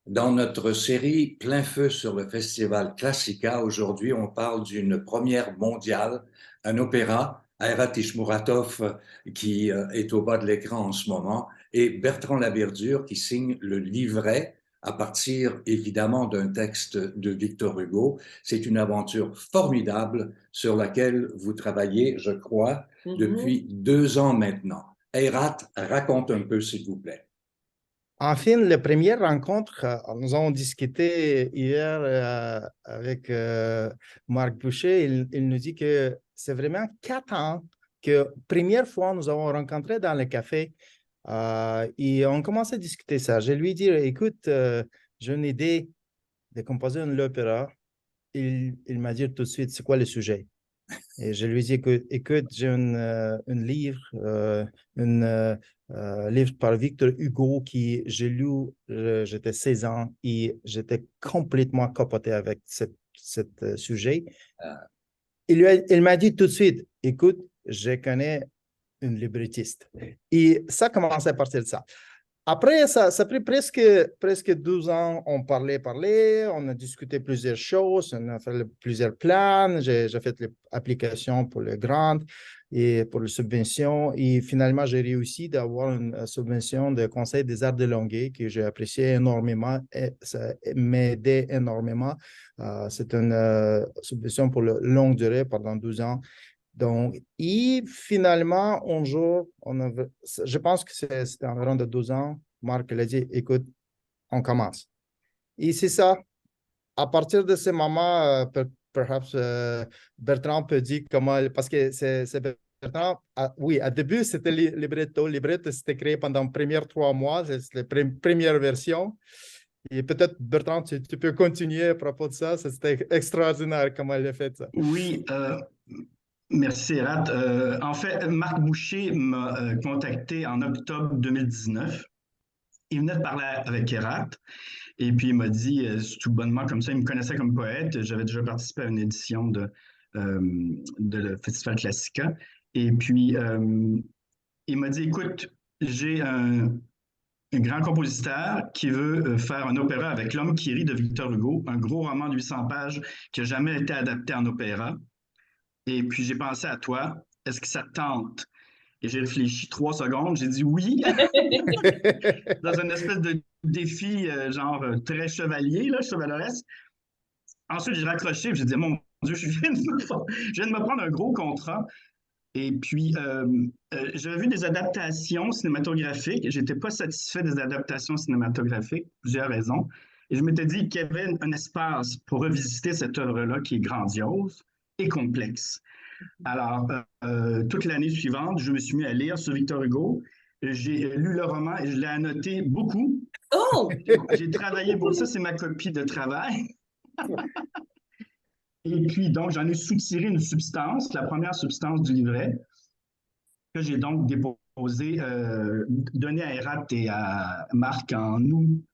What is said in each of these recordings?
Dans notre série Plein feu sur le festival Classica, aujourd'hui, on parle d'une première mondiale, un opéra, Aïrat Ishmuratov, qui est au bas de l'écran en ce moment, et Bertrand Laberdure, qui signe le livret à partir, évidemment, d'un texte de Victor Hugo. C'est une aventure formidable sur laquelle vous travaillez, je crois, depuis 2 ans maintenant. Aïrat, raconte un peu, s'il vous plaît. Enfin, la première rencontre, nous avons discuté hier avec Marc Boucher. Il nous dit que c'est vraiment 4 ans que première fois nous avons rencontré dans le café et on commence à discuter ça. Je lui ai dit, écoute, j'ai une idée de composer un opéra. Il m'a dit tout de suite, c'est quoi le sujet? Et je lui ai dit, écoute, j'ai un livre, livre par Victor Hugo qui j'ai lu, j'étais 16 ans et j'étais complètement capoté avec ce sujet. Il m'a dit tout de suite, écoute, je connais une librettiste. Et ça commençait à partir de ça. Après, ça a pris presque 12 ans. On parlait, on a discuté plusieurs choses, on a fait plusieurs plans. J'ai fait l'application pour les grandes et pour les subventions. Et finalement, j'ai réussi d'avoir une subvention de Conseil des arts de Longueuil que j'ai apprécié énormément et ça m'aidait énormément. C'est une subvention pour la longue durée pendant 12 ans. Donc, et finalement, un jour, je pense que c'était environ de 12 ans, Marc il a dit, écoute, on commence. Et c'est ça. À partir de ce moment, perhaps Bertrand peut dire comment, parce que c'est Bertrand, oui, à début, c'était libretto. Libretto, c'était créé pendant les premiers 3 mois, c'est la première version. Et peut-être, Bertrand, tu peux continuer à propos de ça. C'était extraordinaire comment il a fait ça. Oui, merci, Erat. En fait, Marc Boucher m'a contacté en octobre 2019. Il venait de parler avec Erat et puis il m'a dit, tout bonnement comme ça, il me connaissait comme poète. J'avais déjà participé à une édition de le Festival Classica. Et puis, il m'a dit, écoute, j'ai un grand compositeur qui veut faire un opéra avec L'Homme qui rit de Victor Hugo, un gros roman de 800 pages qui n'a jamais été adapté en opéra. Et puis, j'ai pensé à toi. Est-ce que ça te tente? Et j'ai réfléchi 3 secondes. J'ai dit oui, dans une espèce de défi, très chevalier, là, chevaleresque. Ensuite, j'ai raccroché. J'ai dit, mon Dieu, je viens de me prendre un gros contrat. Et puis, j'avais vu des adaptations cinématographiques. J'étais pas satisfait des adaptations cinématographiques, pour plusieurs raisons. Et je m'étais dit qu'il y avait un espace pour revisiter cette œuvre-là qui est grandiose et complexe. Alors, toute l'année suivante, je me suis mis à lire sur Victor Hugo. J'ai lu le roman et je l'ai annoté beaucoup. Oh! J'ai travaillé beaucoup. Ça, c'est ma copie de travail. Et puis, donc, j'en ai soutiré une substance, la première substance du livret, que j'ai donc déposé, donné à Erat et à Marc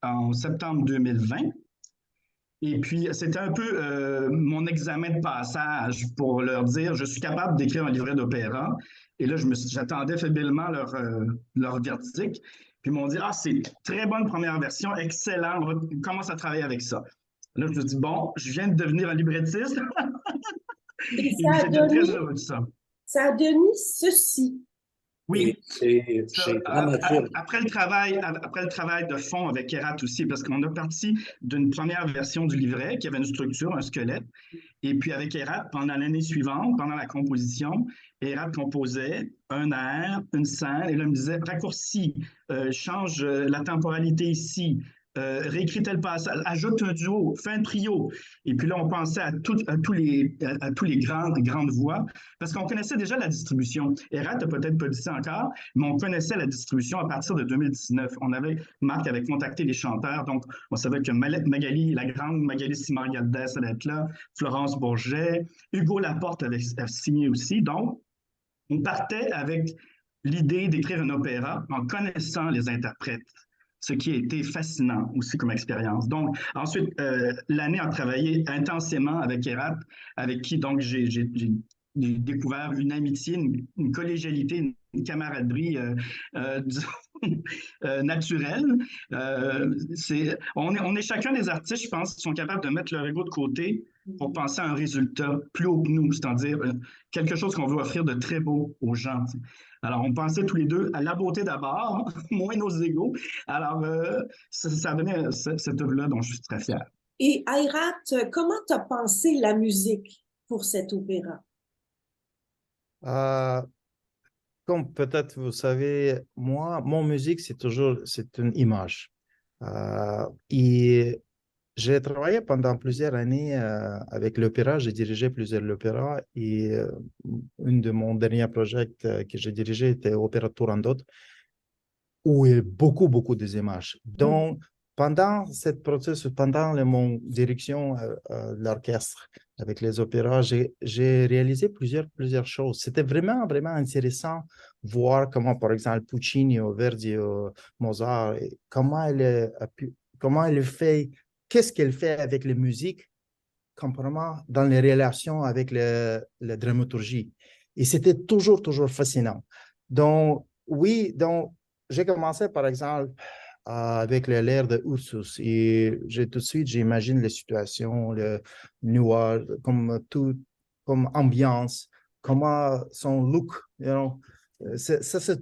en septembre 2020. Et puis, c'était un peu mon examen de passage pour leur dire, je suis capable d'écrire un livret d'opéra. Et là, j'attendais fébrilement leur verdict. Puis ils m'ont dit, ah, c'est une très bonne première version, excellent, on commence à travailler avec ça. Là, je me dis, bon, je viens de devenir un librettiste. Et Et j'étais très heureux de ça. ça a donné ceci. Oui, C'est dramatique. après le travail de fond avec Kerat aussi, parce qu'on a parti d'une première version du livret qui avait une structure, un squelette, et puis avec Kerat, pendant l'année suivante, pendant la composition, Kerat composait un air, une scène, et là, il me disait raccourcis, change la temporalité ici, réécris tel passage, ajoute un duo, fais un trio. Et puis là, on pensait à tous les grandes voix, parce qu'on connaissait déjà la distribution. Erat n'a peut-être pas dit ça encore, mais on connaissait la distribution à partir de 2019. Marc avait contacté les chanteurs, donc on savait que Magali, la grande Magali Simard-Galdès allait être là, Florence Bourget, Hugo Laporte avait signé aussi. Donc, on partait avec l'idée d'écrire un opéra en connaissant les interprètes, ce qui a été fascinant aussi comme expérience. Donc, ensuite, l'année a travaillé intensément avec Erat, avec qui donc j'ai découvert une amitié, une collégialité, une camaraderie naturelle. On est chacun des artistes, je pense, qui sont capables de mettre leur ego de côté pour penser à un résultat plus haut que nous, c'est-à-dire quelque chose qu'on veut offrir de très beau aux gens. T'sais. Alors, on pensait tous les deux à la beauté d'abord, moins nos égos. Alors, ça donnait cette œuvre-là dont je suis très fier. Et Ayrat, comment tu as pensé la musique pour cet opéra? Comme peut-être vous savez, moi, mon musique, c'est une image. Et j'ai travaillé pendant plusieurs années avec l'opéra. J'ai dirigé plusieurs opéras et une de mon dernier projet que j'ai dirigé était Opéra Turandot, où il y a beaucoup, beaucoup des images. Donc, pendant cette processus, pendant mon direction de l'orchestre avec les opéras, j'ai réalisé plusieurs choses. C'était vraiment, vraiment intéressant voir comment, par exemple, Puccini ou Verdi ou Mozart, comment il fait, qu'est-ce qu'il fait avec les musiques, complètement dans les relations avec la dramaturgie. Et c'était toujours, toujours fascinant. Donc, oui, donc, j'ai commencé, par exemple, avec l'air de Ursus et tout de suite, j'imagine les situations, le nuage, comme tout, comme ambiance, comment son look, you know.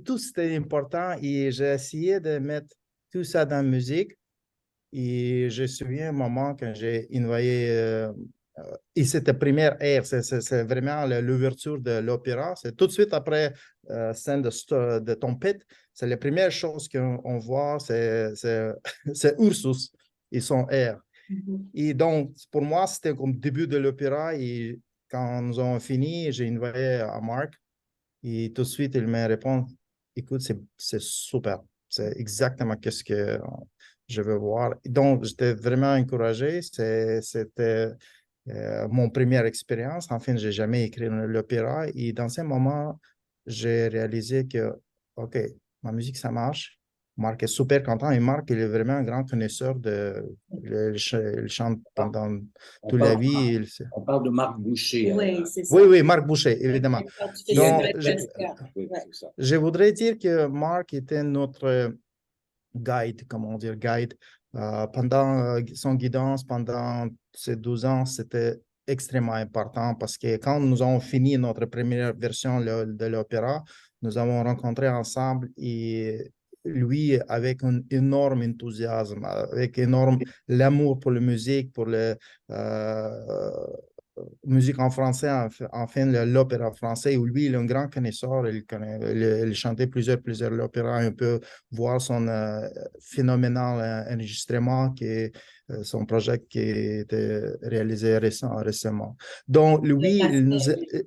Tout c'était important et j'ai essayé de mettre tout ça dans la musique. Et je me souviens un moment quand j'ai envoyé, et c'était première air, c'est vraiment l'ouverture de l'opéra. C'est tout de suite après scène de trompette. C'est la première chose qu'on voit, c'est Ursus et son air. Et donc, pour moi, c'était comme début de l'opéra. Et quand nous avons fini, j'ai envoyé à Marc. Et tout de suite, il me répond, écoute, c'est super. C'est exactement ce que je veux voir. Donc, j'étais vraiment encouragé. C'était mon première expérience. Enfin, je n'ai jamais écrit l'opéra. Et dans ce moment, j'ai réalisé que, OK, ma musique, ça marche. Marc est super content. Et Marc, il est vraiment un grand connaisseur il chante pendant toute la vie. On parle de Marc Boucher. Oui, c'est ça. Oui, oui, Marc Boucher, évidemment. Quand tu fais Donc, Oui, c'est ça. je voudrais dire que Marc était notre guide, comment dire, guide. Pendant son guidance, pendant ces 12 ans, c'était extrêmement important parce que quand nous avons fini notre première version de l'opéra, nous avons rencontré ensemble et lui, avec un énorme enthousiasme, avec énorme l'amour pour la musique, pour musique en français, enfin l'opéra français, où lui, il est un grand connaisseur, il chantait plusieurs opéras, on peut voir son phénoménal enregistrement, qui est son projet qui a été réalisé récemment. Donc, lui,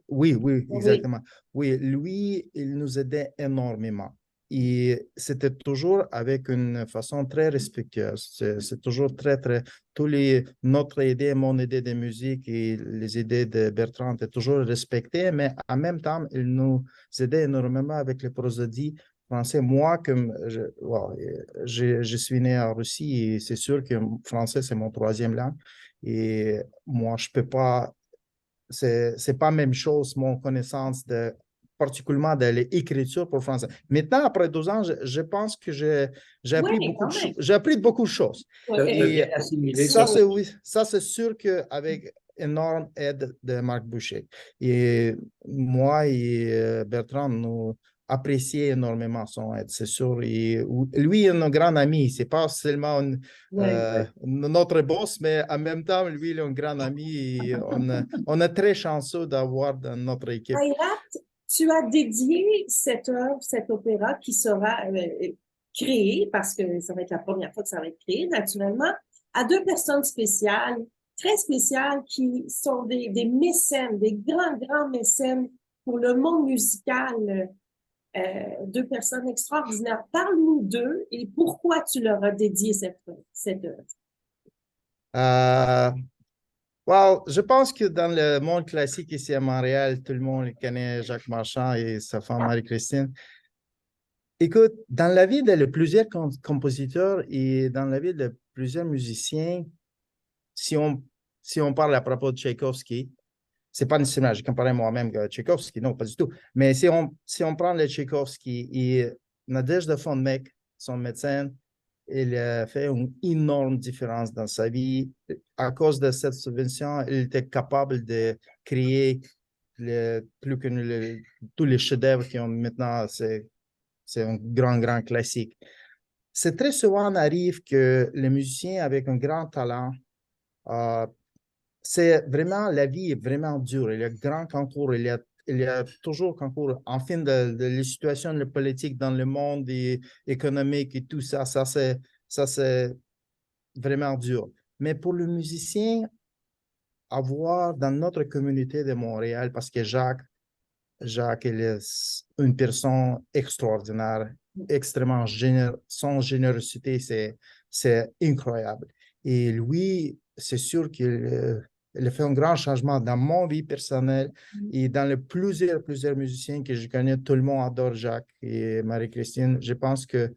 oui, exactement. Oui, lui, il nous aidait énormément. Et c'était toujours avec une façon très respectueuse. C'est toujours très, notre idée, mon idée de musique et les idées de Bertrand étaient toujours respectées, mais en même temps, il nous aidait énormément avec les prosodies français. Moi, comme je suis né en Russie et c'est sûr que français, c'est mon troisième langue. Et moi, je peux pas, c'est pas la même chose, mon connaissance particulièrement de l'écriture pour le français. Maintenant, après 12 ans, je pense que j'ai appris beaucoup de choses. Et ça, c'est sûr qu'avec énorme aide de Marc Boucher. Et moi et Bertrand, nous apprécions énormément son aide, c'est sûr. Et lui est un grand ami, c'est pas seulement notre boss, mais en même temps, lui, il est un grand ami et on est très chanceux d'avoir dans notre équipe. Ayrat, tu as dédié cette œuvre, cet opéra qui sera créé, parce que ça va être la première fois que ça va être créé, naturellement, à deux personnes spéciales, très spéciales, qui sont des mécènes, des grands mécènes pour le monde musical. Deux personnes extraordinaires. Parle-nous d'eux et pourquoi tu leur as dédié cette œuvre. Well, je pense que dans le monde classique ici à Montréal, tout le monde connaît Jacques Marchand et sa femme Marie-Christine. Écoute, dans la vie de plusieurs compositeurs et dans la vie de plusieurs musiciens, si on parle à propos de Tchaïkovski, c'est pas nécessairement, je comparais moi-même à Tchaïkovski, non, pas du tout. Mais si on prend le Tchaïkovski et Nadezhda von Meck, son médecin. Il a fait une énorme différence dans sa vie. À cause de cette subvention, il était capable de créer tous les chefs-d'œuvre qui ont maintenant, c'est un grand classique. C'est très souvent arrive que les musiciens avec un grand talent, c'est vraiment, la vie est vraiment dure. Il y a grand concours, il y a toujours concours. En fin de les situations politiques dans le monde et économique et tout ça, c'est vraiment dur. Mais pour le musicien, avoir dans notre communauté de Montréal, parce que Jacques, il est une personne extraordinaire, extrêmement généreuse. Son générosité, c'est incroyable. Et lui, c'est sûr qu'il a fait un grand changement dans mon vie personnelle et dans plusieurs musiciens que je connais. Tout le monde adore Jacques et Marie-Christine. Je pense que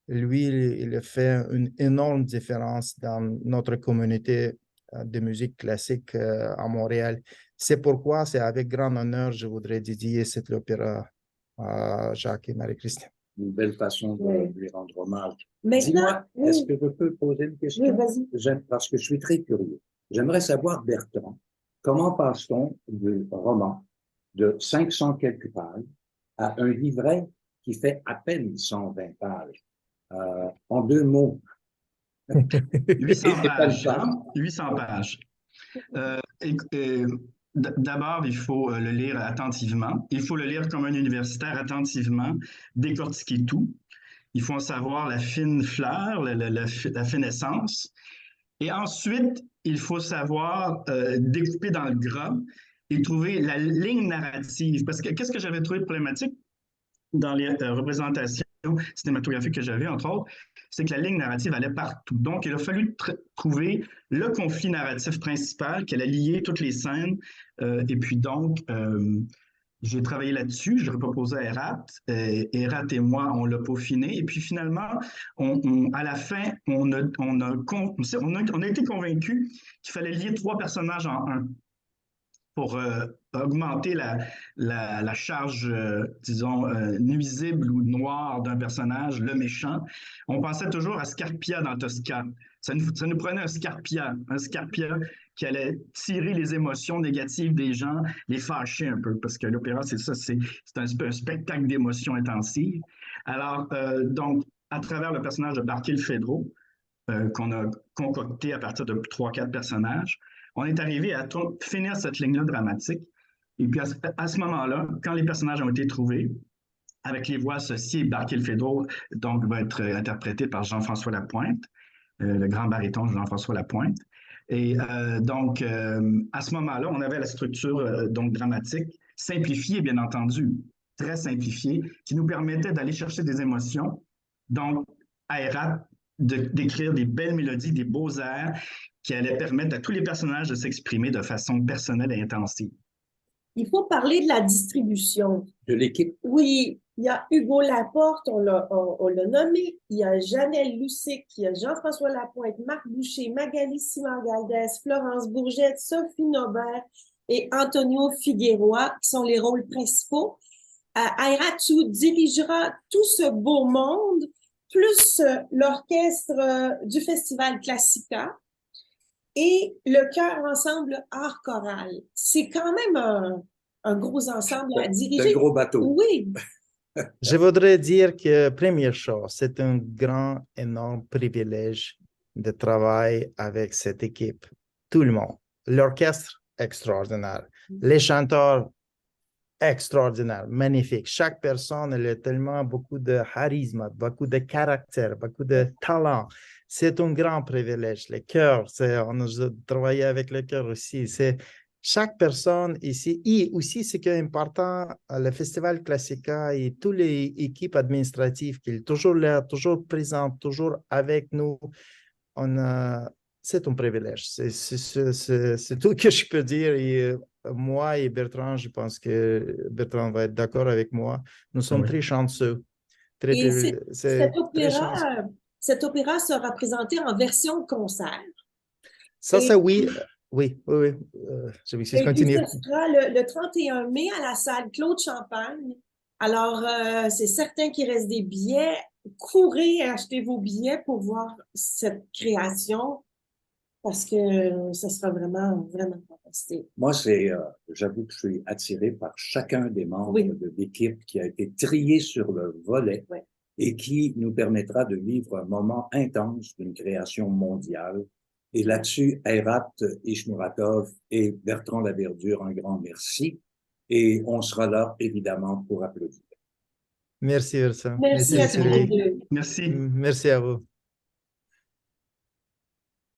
lui, il a fait une énorme différence dans notre communauté de musique classique à Montréal. C'est pourquoi c'est avec grand honneur je voudrais dédier cet opéra à Jacques et Marie-Christine. Une belle façon de lui rendre hommage. Maintenant, Dis-moi, est-ce que je peux poser une question? Oui, vas-y. Parce que je suis très curieux. J'aimerais savoir, Bertrand, comment passe-t-on du roman de 500 quelques pages à un livret qui fait à peine 120 pages? En 2 mots. 800 Et pas le pages. temps. 800 pages. D'abord, il faut le lire attentivement. Il faut le lire comme un universitaire attentivement, décortiquer tout. Il faut en savoir la fine fleur, la fine essence. Et ensuite, il faut savoir découper dans le gras et trouver la ligne narrative. Parce que qu'est-ce que j'avais trouvé problématique dans les représentations cinématographiques que j'avais, entre autres, c'est que la ligne narrative allait partout. Donc, il a fallu trouver le conflit narratif principal qui allait lier toutes les scènes. Et puis donc, j'ai travaillé là-dessus, je l'ai proposé à Erat. Erat et moi, on l'a peaufiné. Et puis finalement, à la fin, on a été convaincus qu'il fallait lier 3 personnages en un pour augmenter la charge, disons, nuisible ou noire d'un personnage, le méchant. On pensait toujours à Scarpia dans Tosca. Ça nous prenait un Scarpia qui allait tirer les émotions négatives des gens, les fâcher un peu, parce que l'opéra, c'est ça, c'est un spectacle d'émotions intensives. Alors, donc, à travers le personnage de Barkilphedro, qu'on a concocté à partir de 3-4 personnages, on est arrivé à finir cette ligne-là dramatique. Et puis à ce moment-là, quand les personnages ont été trouvés, avec les voix associées, Barkilphedro donc va être interprété par Jean-François Lapointe, le grand baryton Jean-François Lapointe. Et donc, à ce moment-là, on avait la structure donc dramatique, simplifiée, bien entendu, très simplifiée, qui nous permettait d'aller chercher des émotions. Donc, à Erat, d'écrire des belles mélodies, des beaux airs qui allaient permettre à tous les personnages de s'exprimer de façon personnelle et intensive. Il faut parler de la distribution. De l'équipe? Oui, il y a Hugo Laporte, on l'a nommé, il y a Janelle Lussic, il y a Jean-François Lapointe, Marc Boucher, Magali Simon-Galdès, Florence Bourgette, Sophie Nobert et Antonio Figueroa, qui sont les rôles principaux. Erat, tu dirigeras tout ce beau monde, plus l'orchestre du Festival Classica et le chœur ensemble art choral. C'est quand même un gros ensemble à diriger. Un gros bateau. Oui. Je voudrais dire que, première chose, c'est un grand, énorme privilège de travailler avec cette équipe. Tout le monde. L'orchestre, extraordinaire. Les chanteurs, extraordinaire, magnifique. Chaque personne, elle a tellement beaucoup de charisme, beaucoup de caractère, beaucoup de talent. C'est un grand privilège. Le chœur, on a travaillé avec le chœur aussi. C'est chaque personne ici. Et aussi, ce qui est important, le Festival Classica et toutes les équipes administratives qui sont toujours là, toujours présentes, toujours avec nous. C'est un privilège. C'est tout ce que je peux dire. Et moi et Bertrand, je pense que Bertrand va être d'accord avec moi. Nous sommes très chanceux. Cet opéra sera présenté en version concert. Ça, oui. Je vais continuer. Ce sera le 31 mai à la salle Claude Champagne. Alors, c'est certain qu'il reste des billets. courez et achetez vos billets pour voir cette création parce que ce sera vraiment, vraiment fantastique. Moi, j'avoue que je suis attiré par chacun des membres Oui. de l'équipe qui a été trié sur le volet Oui. et qui nous permettra de vivre un moment intense d'une création mondiale. Et là-dessus, Heirat Ishmuratov et Bertrand Laverdure, un grand merci. Et on sera là, évidemment, pour applaudir. Merci, Ursa. Merci à tous les deux. Merci. Merci à vous.